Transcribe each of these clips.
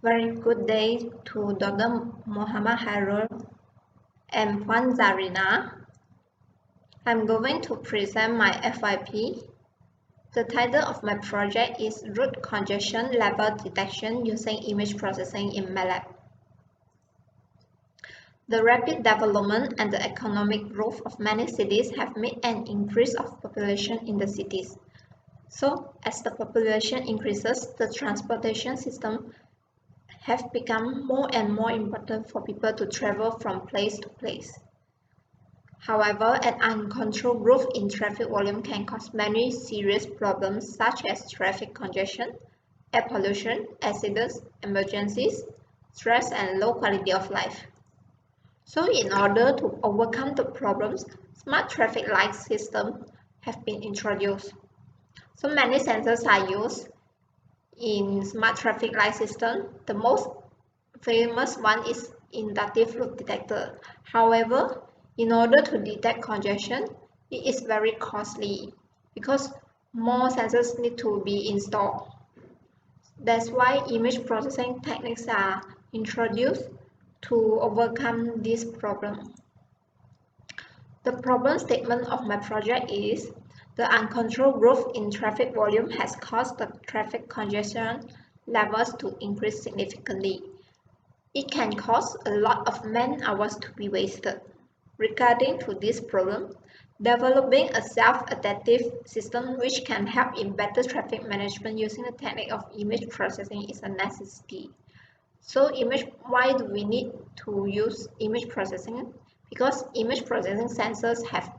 Very good day to Dr. Muhammad Hairul and Puan Zarina. I'm going to present my FYP. The title of my project is Root Congestion Level Detection Using Image Processing in MATLAB. The rapid development and the economic growth of many cities have made an increase of population in the cities. So, as the population increases, the transportation system have become more and more important for people to travel from place to place. However, an uncontrolled growth in traffic volume can cause many serious problems such as traffic congestion, air pollution, accidents, emergencies, stress, and low quality of life. So in order to overcome the problems, smart traffic light systems have been introduced. So many sensors are used in smart traffic light system. The most famous one is inductive loop detector. However, in order to detect congestion, it is very costly because more sensors need to be installed. That's why image processing techniques are introduced to overcome this problem. The problem statement of my project is the uncontrolled growth in traffic volume has caused the traffic congestion levels to increase significantly. It can cause a lot of man-hours to be wasted. Regarding to this problem, developing a self-adaptive system which can help in better traffic management using the technique of image processing is a necessity. So why do we need to use image processing? Because image processing sensors have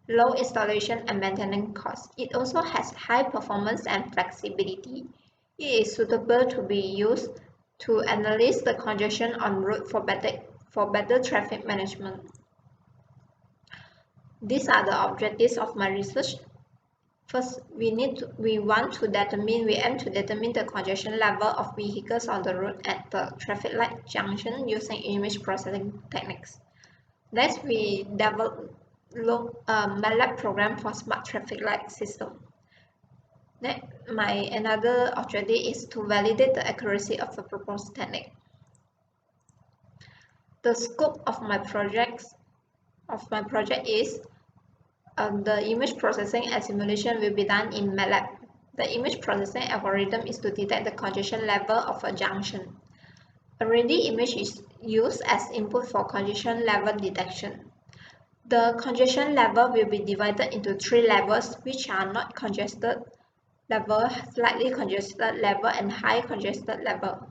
low installation and maintenance costs. It also has high performance and flexibility. It is suitable to be used to analyze the congestion on road for better traffic management. These are the objectives of my research. First, we aim to determine the congestion level of vehicles on the road at the traffic light junction using image processing techniques. Next, we develop a MATLAB program for smart traffic light system. Next, another objective is to validate the accuracy of the proposed technique. The scope of my project is the image processing and simulation will be done in MATLAB. The image processing algorithm is to detect the congestion level of a junction. A ready image is used as input for congestion level detection. The congestion level will be divided into 3 levels, which are not congested level, slightly congested level, and high congested level.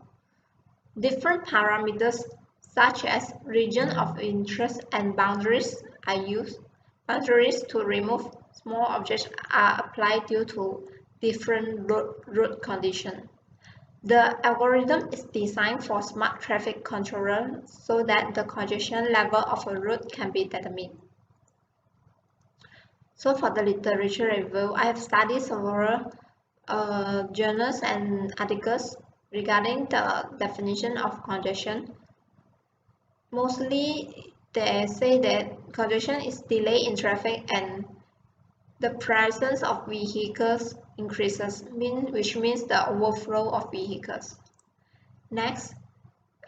Different parameters such as region of interest and boundaries are used. Boundaries to remove small objects are applied due to different road conditions. The algorithm is designed for smart traffic controller so that the congestion level of a road can be determined. So for the literature review, I have studied several journals and articles regarding the definition of congestion. Mostly they say that congestion is delay in traffic and the presence of vehicles increases, which means the overflow of vehicles. Next,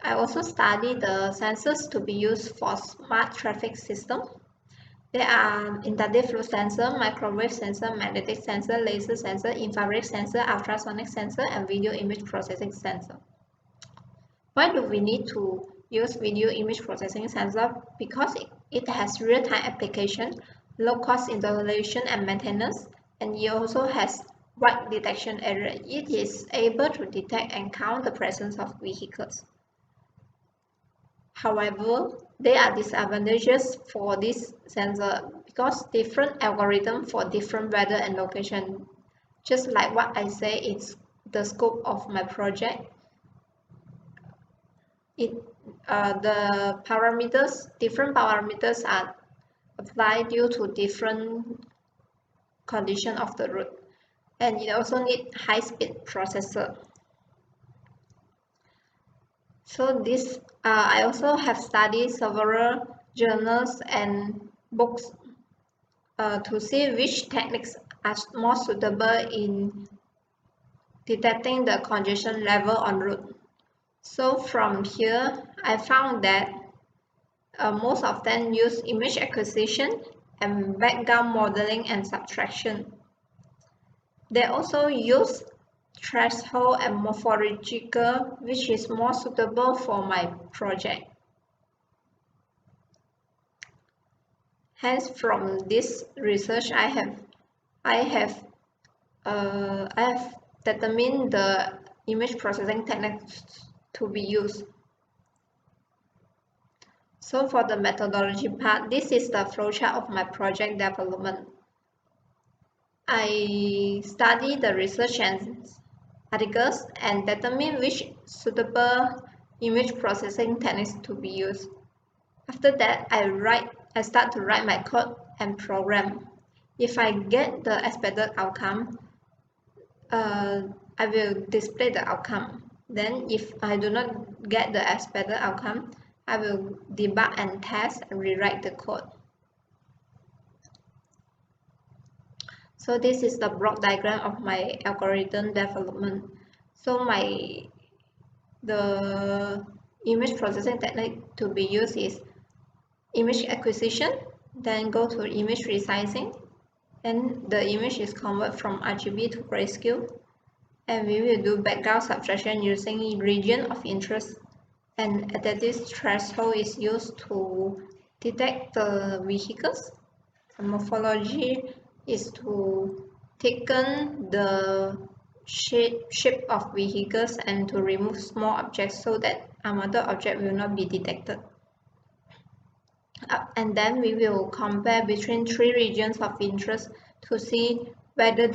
I also study the sensors to be used for smart traffic system. There are inductive loop sensor, microwave sensor, magnetic sensor, laser sensor, infrared sensor, ultrasonic sensor, and video image processing sensor. Why do we need to use video image processing sensor? Because it has real-time application, low-cost installation and maintenance, and it also has wide detection area. It is able to detect and count the presence of vehicles. However, there are disadvantages for this sensor because different algorithms for different weather and location. Just like what I say, it's the scope of my project. Different parameters are applied due to different condition of the road, and it also needs high-speed processor. So I also have studied several journals and books to see which techniques are more suitable in detecting the congestion level on road. So from here, I found that most of them use image acquisition and background modeling and subtraction. They also use threshold and morphological, which is more suitable for my project. Hence, from this research, I have determined the image processing techniques to be used. So for the methodology part, this is the flowchart of my project development. I study the research and articles and determine which suitable image processing techniques to be used. After that, I start to write my code and program. If I get the expected outcome, I will display the outcome. Then if I do not get the expected outcome, I will debug and test and rewrite the code. So this is the block diagram of my algorithm development. So the image processing technique to be used is image acquisition, then go to image resizing, and the image is converted from RGB to grayscale, and we will do background subtraction using region of interest, and additive threshold is used to detect the vehicles. And morphology is to thicken the shape of vehicles and to remove small objects so that another object will not be detected. And then we will compare between three regions of interest to see whether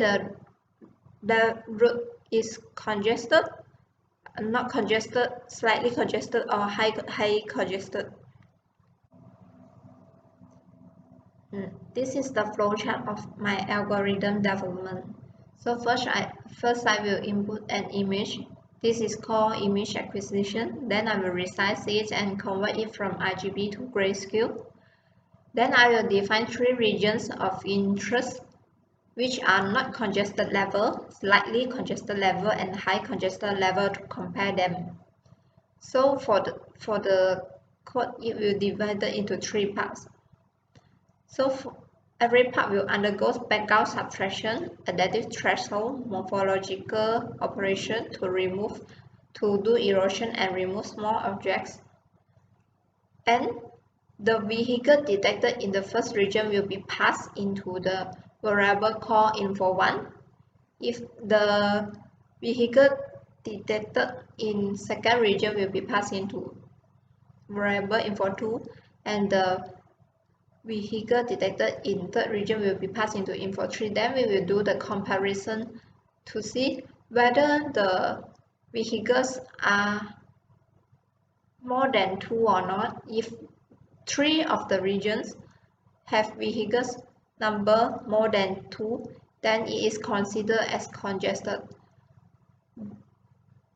the route is congested, not congested, slightly congested, or high congested. This is the flowchart of my algorithm development. So first I will input an image. This is called image acquisition. Then I will resize it and convert it from RGB to grayscale. Then I will define three regions of interest which are not congested level, slightly congested level, and high congested level to compare them. So for the code, it will divide it into three parts. So every part will undergo background subtraction, additive threshold, morphological operation to do erosion and remove small objects. And the vehicle detected in the first region will be passed into the variable called info1. If the vehicle detected in second region will be passed into variable info2, and the vehicle detected in third region will be passed into info3. Then we will do the comparison to see whether the vehicles are more than 2 or not. If 3 of the regions have vehicles number more than 2, then it is considered as congested.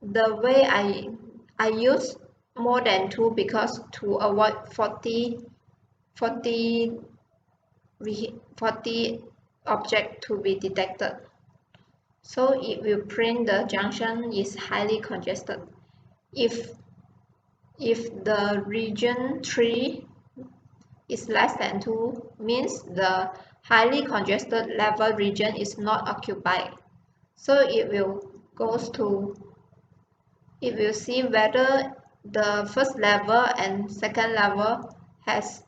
The way I use more than 2 because to avoid 40 object to be detected. So it will print the junction is highly congested. If the region 3 is less than 2, means the highly congested level region is not occupied. So it will see whether the first level and second level has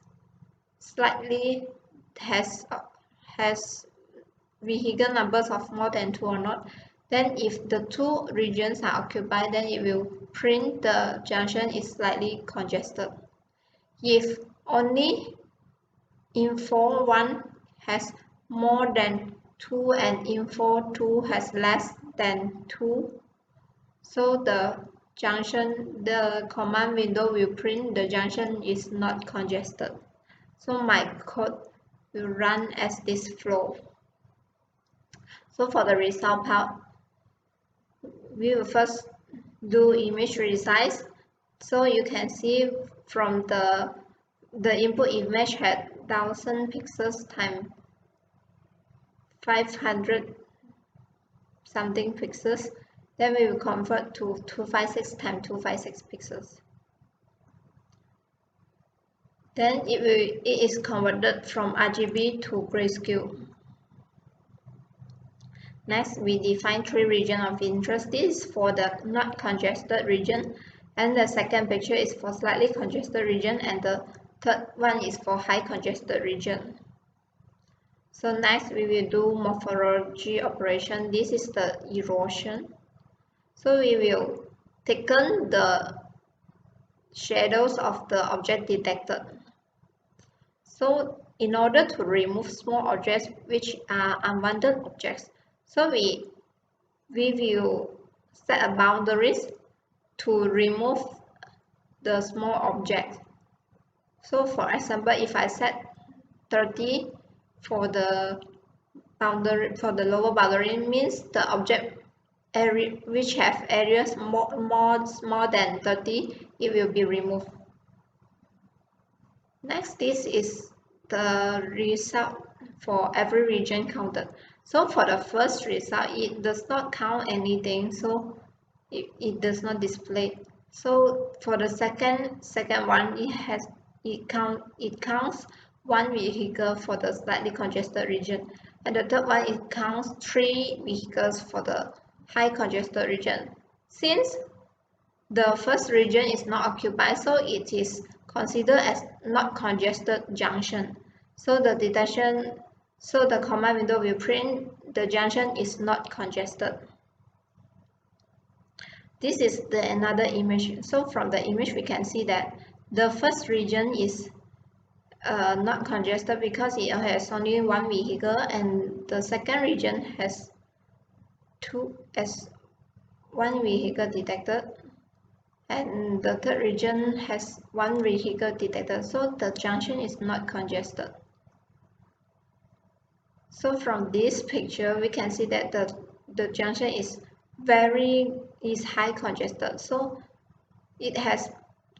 vehicle numbers of more than 2 or not. Then if the two regions are occupied, then it will print the junction is slightly congested. If only info 1 has more than 2 and info 2 has less than 2, so the command window will print the junction is not congested. So my code will run as this flow. So for the result part, we will first do image resize. So you can see from the input image had 1000 pixels times 500 something pixels, Then we will convert to 256 times 256 pixels. Then it is converted from RGB to grayscale. Next, we define three regions of interest. This is for the not congested region, and the second picture is for slightly congested region, and the third one is for high congested region. So next, we will do morphology operation. This is the erosion. So we will thicken the shadows of the object detected. So in order to remove small objects which are unwanted objects, so we will set a boundaries to remove the small object. So for example, if I set 30 for the boundary, for the lower boundary, means the object area which have areas more than 30, it will be removed. Next, this is the result for every region counted. So for the first result, it does not count anything, so it does not display. So for the second one, it counts one vehicle for the slightly congested region, and the third one, it counts 3 vehicles for the high congested region. Since the first region is not occupied, so it is considered as not congested junction. So the command window will print the junction is not congested. This is another image. So from the image we can see that the first region is not congested because it has only one vehicle, and the second region has one vehicle detected, and the third region has one vehicle detected, so the junction is not congested. So from this picture we can see that the junction is high congested, so it has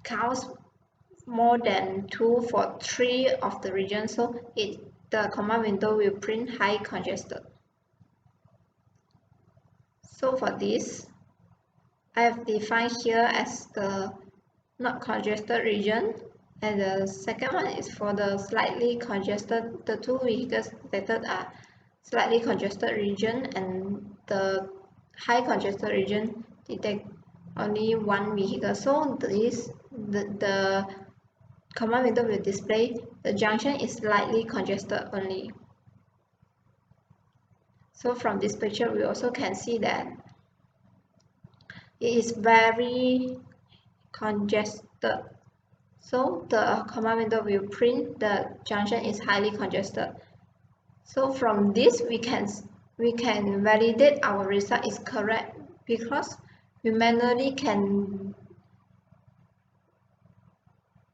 counts more than 2 for 3 of the regions, so the command window will print high congested. So for this, I have defined here as the not congested region, and the second one is for the slightly congested. The two vehicles detected are slightly congested region, and the high congested region detect only one vehicle. So the command window will display the junction is slightly congested only. So from this picture we also can see that it is very congested. So the command window will print the junction is highly congested. So from this we can validate our result is correct, because we manually can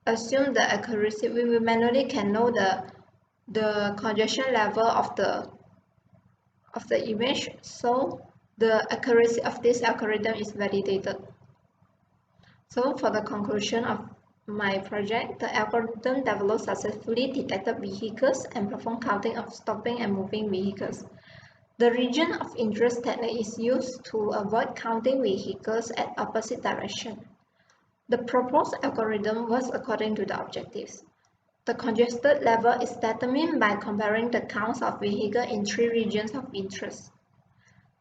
assume the accuracy. We manually can know the congestion level of the image, so the accuracy of this algorithm is validated. So for the conclusion of my project, the algorithm developed successfully detected vehicles and performed counting of stopping and moving vehicles. The region of interest technique is used to avoid counting vehicles at opposite direction. The proposed algorithm works according to the objectives. The congested level is determined by comparing the counts of vehicles in 3 regions of interest.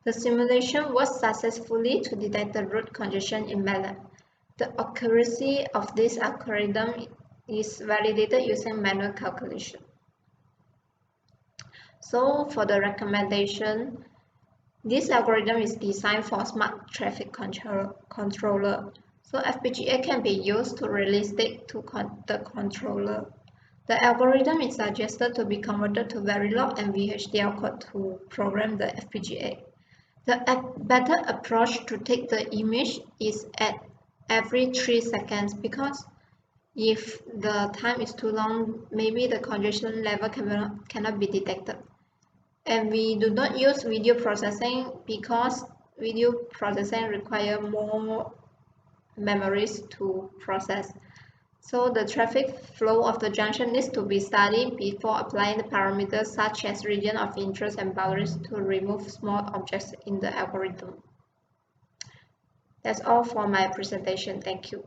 The simulation works successfully to detect the root congestion in MATLAB. The accuracy of this algorithm is validated using manual calculation. So for the recommendation, this algorithm is designed for smart traffic controller. So FPGA can be used to release state to the controller. The algorithm is suggested to be converted to Verilog and VHDL code to program the FPGA. The better approach to take the image is at every 3 seconds, because if the time is too long, maybe the congestion level cannot be detected. And we do not use video processing because video processing requires more memories to process. So the traffic flow of the junction needs to be studied before applying the parameters such as region of interest and boundaries to remove small objects in the algorithm. That's all for my presentation. Thank you.